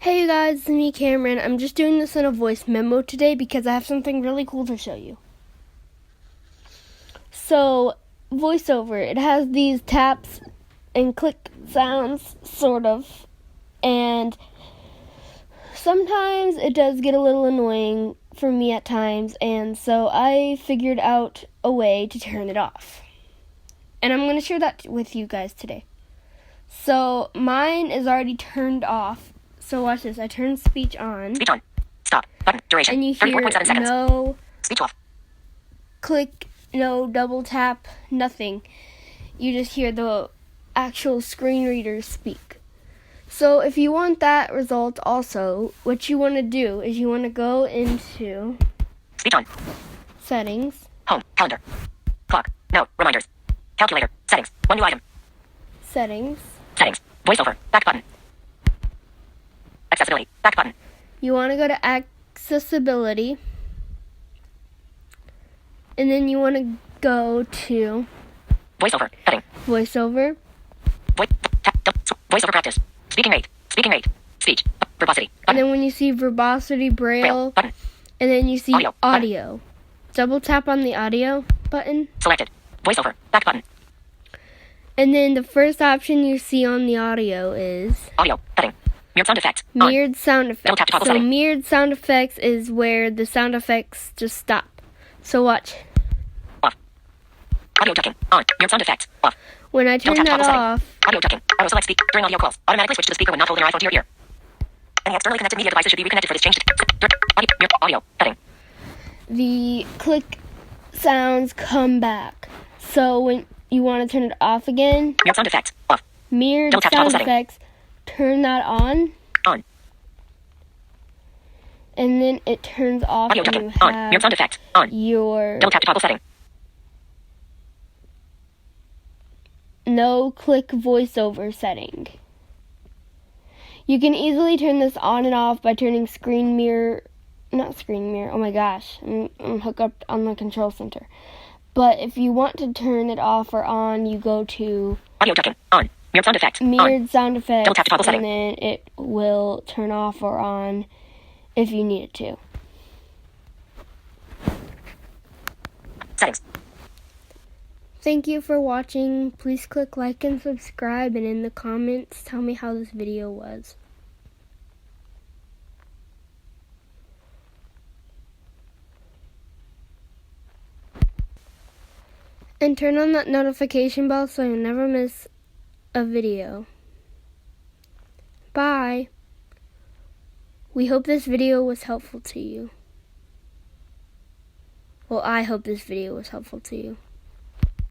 Hey you guys, it's me Cameron. I'm just doing this in a voice memo today because I have something really cool to show you. So, voiceover, it has these taps and click sounds, sort of, and sometimes it does get a little annoying for me at times, and so I figured out a way to turn it off. And I'm going to share that with you guys today. So, mine is already turned off. So watch this. I turn speech on. Speech on. Stop. Button. Duration. And you hear 34.7 seconds. No Speech off. click, no double tap, nothing. You just hear the actual screen reader speak. So if you want that result also, what you want to do is you want to go into Speech on. settings. Home. Calendar. Clock. No. Reminders. Calculator. Settings. One new item. Settings. Settings. Voiceover. Back button. Accessibility. Back button. You want to go to accessibility. And then you want to go to Voiceover. Heading. voiceover. Voiceover practice. Speaking rate. Speaking rate. Speech. Verbosity. And Button. then when you see verbosity, braille, Button. and then you see Audio. audio. Double tap on the audio button. Selected. Voiceover. Back button. And then the first option you see on the audio is Audio. Heading. Mirrored sound effects. On. mirrored sound Double tap effects. to toggle So setting. mirrored sound effects is where the sound effects just stop. So watch. Off. Audio ducking. On. Mirrored sound effects. Off. When I turn Double tap to that toggle off, setting. Audio ducking. Auto select speak. During audio calls. Automatically switch to the speaker when not holding your iPhone to your ear. Any externally connected media devices should be reconnected for this change. Audio. Heading. the click sounds come back. So when you want to turn it off again, Mirrored sound effects. Off. mirrored Double tap to sound toggle setting. effects, turn that on. On. And then it turns off Audio and ducking. you On. have Mirrored sound effects. On. your Double tap to toggle setting. no click voiceover setting. You can easily turn this on and off by turning oh my gosh, I'm hooked up on the control center. But if you want to turn it off or on, you go to Audio ducking. On. Mirrored sound effects. mirrored On. sound effects, Double tap to toggle and setting. then it will turn off or on if you need it to. Settings. Thank you for watching. Please click like and subscribe, and in the comments, tell me how this video was. And turn on that notification bell so you'll never miss a video. Bye. We hope this video was helpful to you. Well, I hope this video was helpful to you.